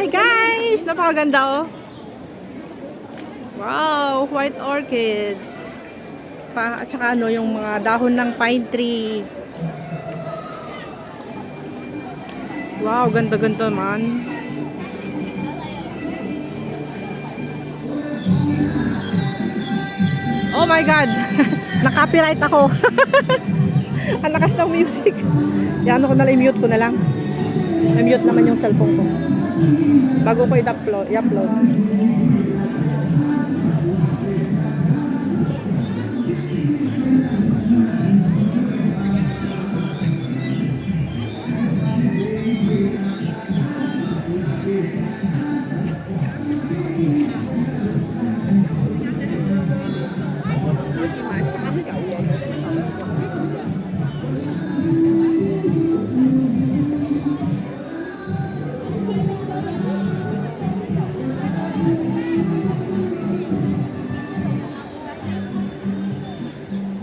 Hi guys! Napakaganda oh. Wow, white orchids. At saka ano, yung mga dahon ng pine tree. Wow, ganda-ganda man. Oh my God! Na-copyright ako. Ang lakas ng music. Yan, ano ko na lang, i-mute ko na lang. I-mute naman yung cellphone ko. Bago ko i-upload.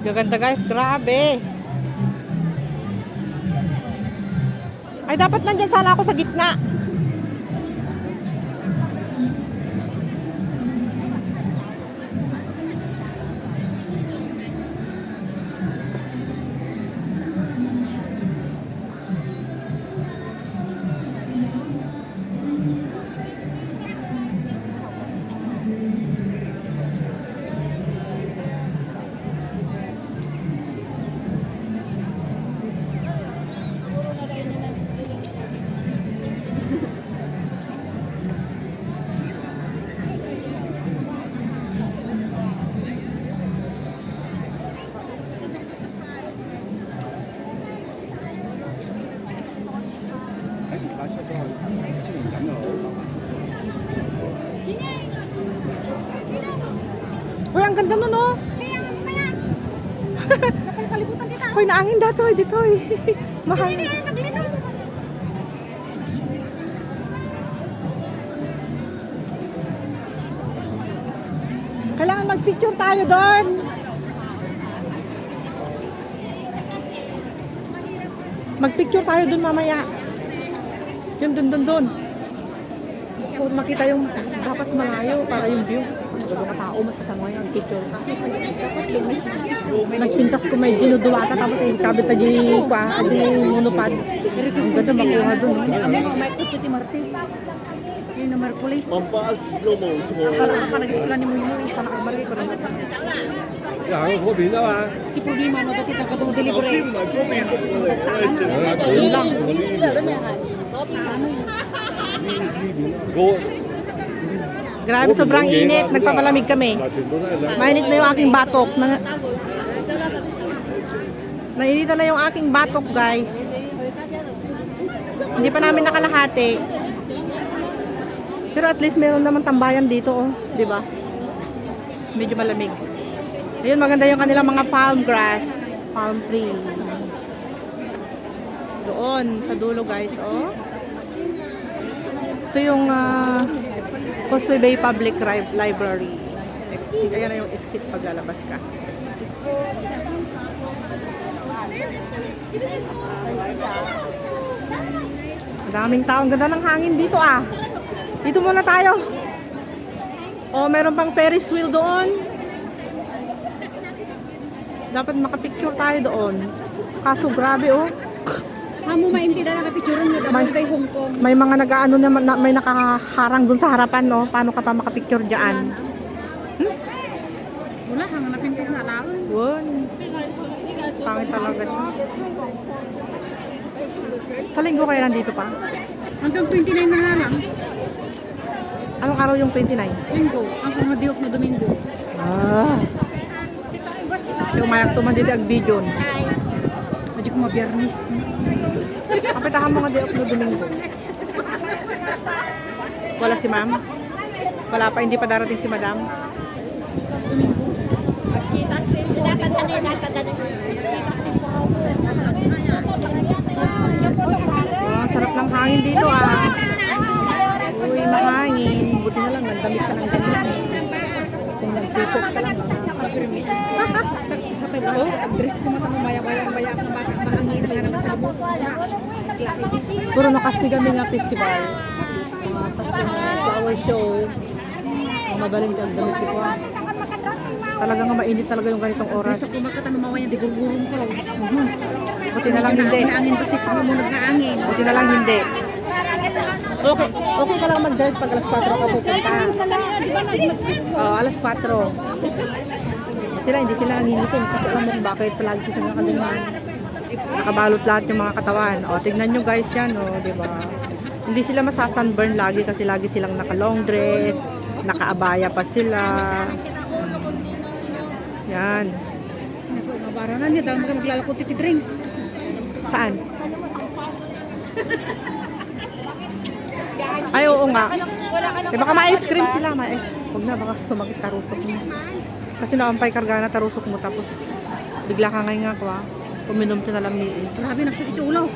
Gaganda guys, grabe. Ay, dapat nandyan sana ako sa gitna. Uy, ang ganda nun oh. Napalibutan kita. Uy, naangin datoy, ditoy. Mahal. Kailangan mag-picture tayo doon. Mag-picture tayo doon mamaya. Yun, doon. Kung makita yung dapat malayo para yung view. Mga tao magkasama yung picture. Nagpintas ko may ginuduwata tapos ay kabit na yung monopod. Ang ganda makuha doon. May kuto ti Martes. Yun na Merkulis. Para ka nag-eskwela ni mo yung panakamarami ko lang. Di problema na dati na katong delivery. Yun lang. Grabe, sobrang init. Nagpapalamig kami. Mainit na yung aking batok. Nainitan na yung aking batok, guys. Hindi pa namin nakalahati. Pero at least meron naman tambayan dito, oh. Diba? Medyo malamig. Ayun, maganda yung kanilang mga palm grass. Palm tree. Doon, sa dulo, guys, oh. Ito yung Causeway Bay Public Library. Exit. Ayan na yung exit pag lalabas ka. Madaming tao. Ang ganda ng hangin dito ah. Dito muna tayo. Oh, meron pang Ferris wheel doon. Dapat makapicture tayo doon. Kaso grabe oh. Hamo maintindihan na kapicturan mo dapat kay Hong Kong. May mga nag-aano naman, may nakaharang dun sa harapan, no? Paano ka pa makapicture dyan? Wala kang napintas na laon. Won. Pangit talaga siya. Sa linggo kayo nandito pa? Hanggang 29 na nga lang. Anong araw yung 29? Linggo. Ang mga day off na Domingo. Ah. Yung mayak tuman dito ag bijon. Medyo ko mabiyernis ko. Kapitahan mo nga day off no Domingo. Wala si ma'am? Wala pa, hindi pa darating si madam? Domingo. Oh, sarap ng hangin dito ah. Uy, mahangin. Buti na lang, nagdamit ka ng ganyan. Kung nag-t-shirt ka lang. Sa pala, dress ko mata mamaya-maya na mahangin na naman sa lubot. Puro nakasti kami nga festival. show. Ang mabaling ang damit ko. Talaga nga mainit talaga yung ganitong oras. Sa kumakata numawa yan, di gurgurong ko. Buti na lang hindi. Inaangin kasi kung mo nag-aangin. Buti na lang hindi. Okay, okay ka lang mag-dress pag alas 4 ka pupunta. Alas 4. Hindi sila nangingitim kasi alam mo kung bakit palagi ko sila nakaganyan. Nakabalot lahat yung mga katawan. Tignan nyo guys yan, di ba? Hindi sila masasunburn lagi kasi lagi silang naka-long dress, naka-abaya pa sila. Yan. Mabaranan niya, dahil ka maglalakot iti drinks. Saan? Ay, oo nga. Baka ma-ice cream sila. Huwag na, baka sumakit tarusok mo. Kasi naampay karga na tarusok mo tapos bigla ka ngayon nga kwa. Puminom ka na lang ni is. Grabe, nagsakit yung ulo.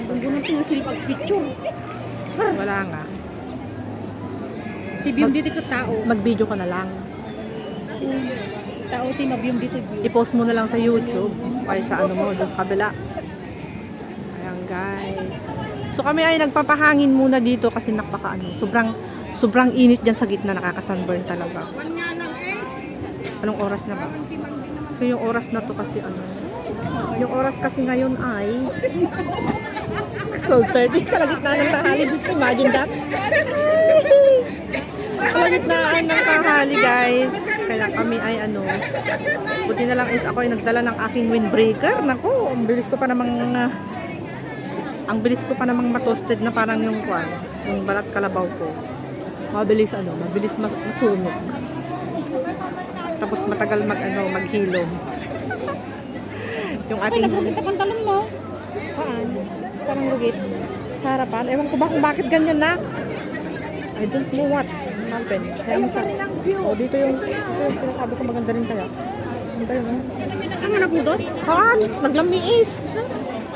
Ang gunong ito yung silipag picture. Wala nga. Tibiyong dito ka tao. Mag-video ka na lang. Tao, mabiyong dito. I-post mo na lang sa YouTube. Ay sa ano mo, doon sa kabila. Ayan guys. So kami ay nagpapahangin muna dito kasi sobrang init dyan sa gitna, nakaka-sunburn talaga. Anong oras na ba? So yung oras na to kasi yung oras kasi ngayon ay 12:30, kalagitnaan ng tanghali. Imagine that. Kalagitnaan ng tanghali guys. Kaya kami ay buti na lang is ako ay nagdala ng aking windbreaker. Naku, ang bilis ko pa namang matoasted na parang yung balat kalabaw ko. Mabilis masunog. Tapos matagal maghilo. Yung ating Nakakita pantalon mo. saan? Saan ang lugit? Sa harapan? Ewan ko ba kung bakit ganyan na? I don't know what happened. Kaya dito yung sinasabi ko maganda rin kaya. Ganda yun, Ano na po doon? Naglamiis.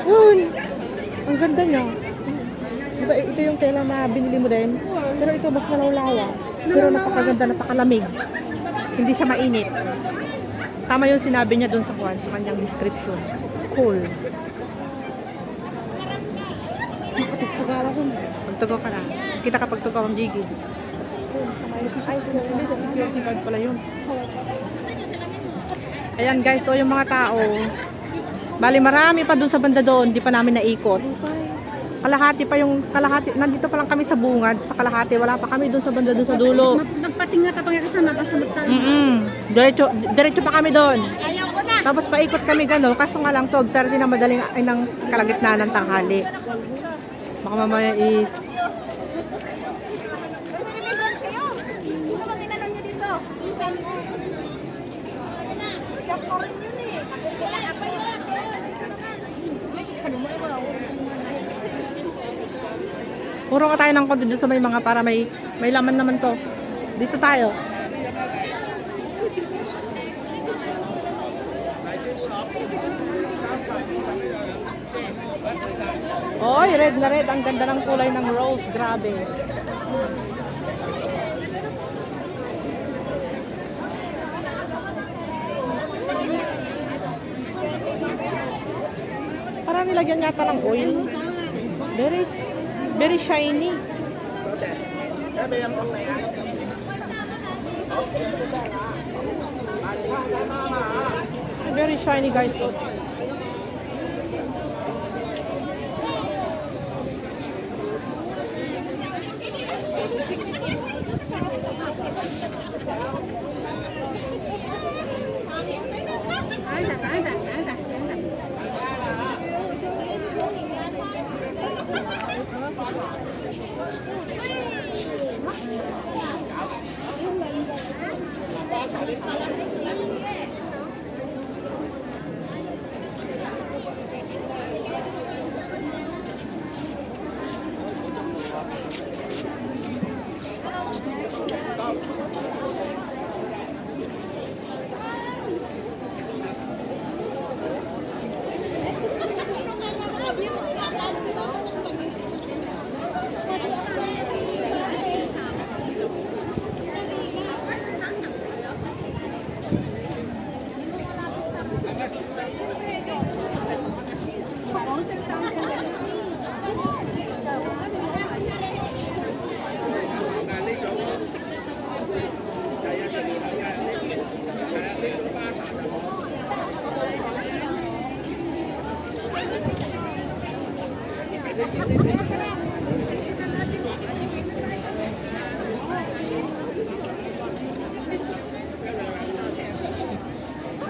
Yun. Ang ganda niya. Diba ito yung tela na binili mo din? Pero ito mas malawlawa. Pero napakaganda, napakalamig. Hindi siya mainit. Tama yung sinabi niya dun sa kanyang description. Cool. Pagawa ko. Pagtugaw ka na. Kita ka pagtugaw ang jiggy. Ay, hindi sa security guard pala yun. Ayan guys, so yung mga tao, bali marami pa dun sa banda doon, di pa namin naikot. Kalahati, nandito pa lang kami sa bungad, sa kalahati, wala pa kami dun sa banda doon sa dulo. Nagpatinga tapang yakas na basta magtayo. Diretso pa kami doon. Tapos paikot kami gano'n, kaso nga lang 12:30 na madaling ng kalagitnaan ng tanghali. Baka mamaya is puro ka tayo ng konti dun sa may mga para may laman naman to. Dito tayo. Oy, red na red. Ang ganda ng kulay ng rose. Grabe. Parang nilagyan yata ng oil. Very shiny. Very shiny guys.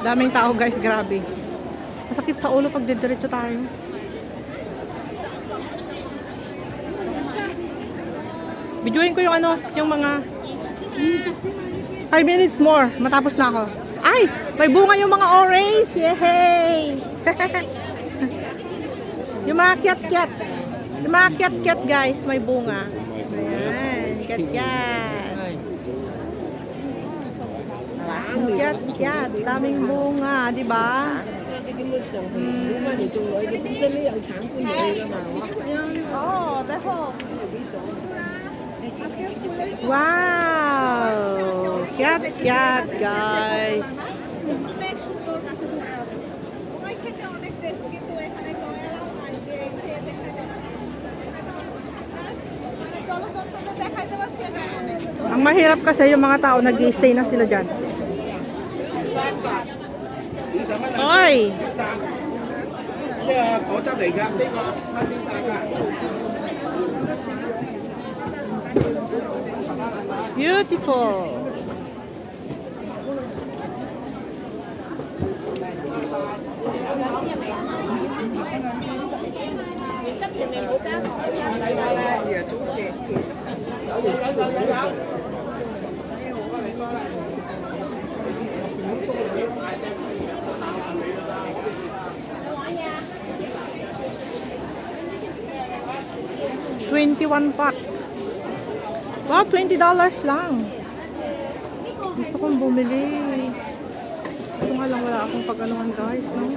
Daming tao guys, grabe. Masakit sa ulo pag didiretso tayo. Videoin ko yung ano, yung mga 5 minutes more, matapos na ako. Ay, may bunga yung mga orange. Yay! Yung mga kyat-kyat. Yung mga kyat-kyat guys, may bunga. Ayan, kyat-kyat. Kyat-kyat, daming bunga, di ba? Oh, deho. Wow! Kyat-kyat guys. Ang mahirap kasi yung mga tao nag-i-stay na sila dyan. Oy! Beautiful! $21 pot. Wow, $20 lang. Gusto kong bumili. Gusto nga lang wala akong pag-anuhan guys, no?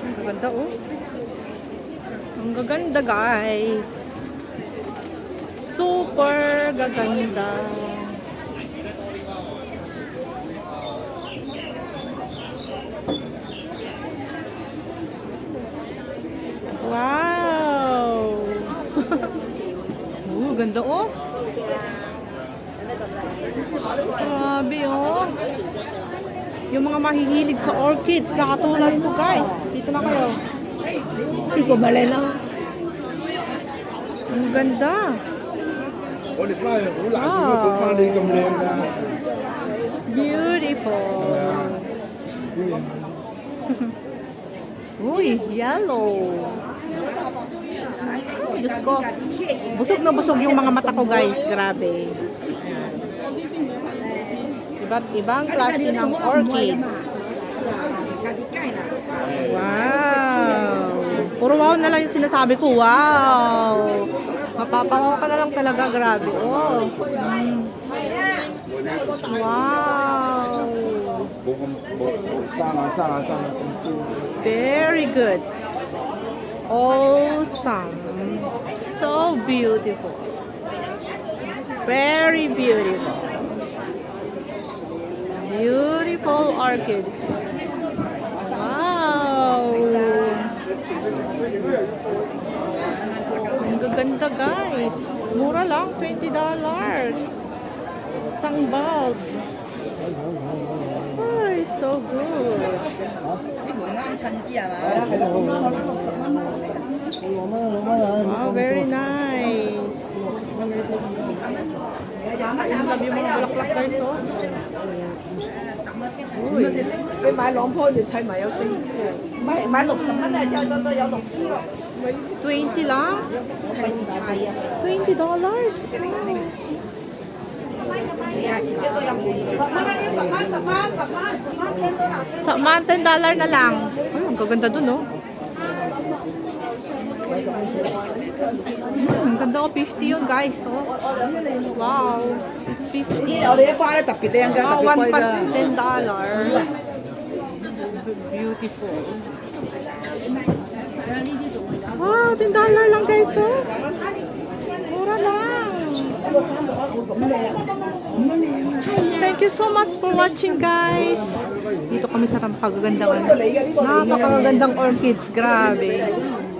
Ang gaganda oh. Ang gaganda guys. Super gaganda. Wow! Ganda oh. Grabe oh. Yung mga mahihilig sa orchids na katulad ko guys. Dito na kayo. Ikaw balay na. Ang ganda. Wow. Beautiful. Uy, yellow. Ay, Diyos ko. Busog na busog yung mga mata ko guys. Grabe. Ayan. Iba't ibang klase ng orchids. Wow. Puro wow na lang yung sinasabi ko. Wow. Mapapawaw ka na lang talaga. Grabe. Oh. Wow. Very good. Awesome. So beautiful. Very beautiful. Beautiful orchids. Wow. Ang gaganda guys. Mura lang, $20. Isang bulb. Ay, so good. Wow, very nice. I love yung mga bulaklak guys, oh. Uy. 你買兩棵就砌埋有4支啊！買60蚊啊，之後都有6支咯。 20 lang? 砌是砌啊！ $20? Sa $10 na lang. Ay, ang gaganda dun, no? Ang ganda ko, 50 yun, guys. Oh. Wow. It's 50. 我哋啲花咧特別靚㗎，特 Wow, 別 one 貴 pot, 㗎。 $10. Beautiful. Wow, $10 lang, guys. Oh. Mura lang. Thank you so much for watching, guys. Dito kami sa napakagandang orchids. Grabe.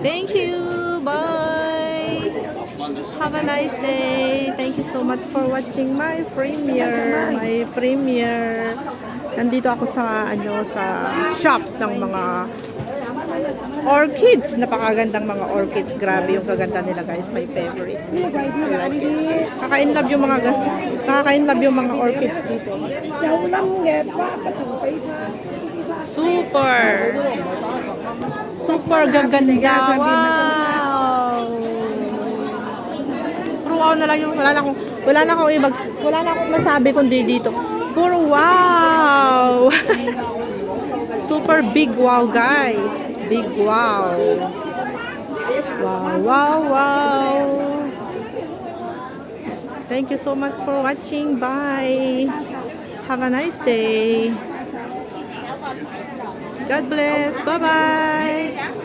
Thank you. Bye. Have a nice day. Thank you so much for watching my premiere. Nandito ako sa sa shop ng mga orchids. Napakagandang mga orchids. Grabe yung kaganda nila guys. My favorite. Nakaka-inlove yung mga nakaka-inlove yung mga orchids dito. Super. Super gaganda. Wow. Puro wow na lang yung wala na akong masabi kundi dito. Puro wow. Super big wow guys. Big wow. Wow, wow, wow. Thank you so much for watching. Bye. Have a nice day. God bless. Bye-bye.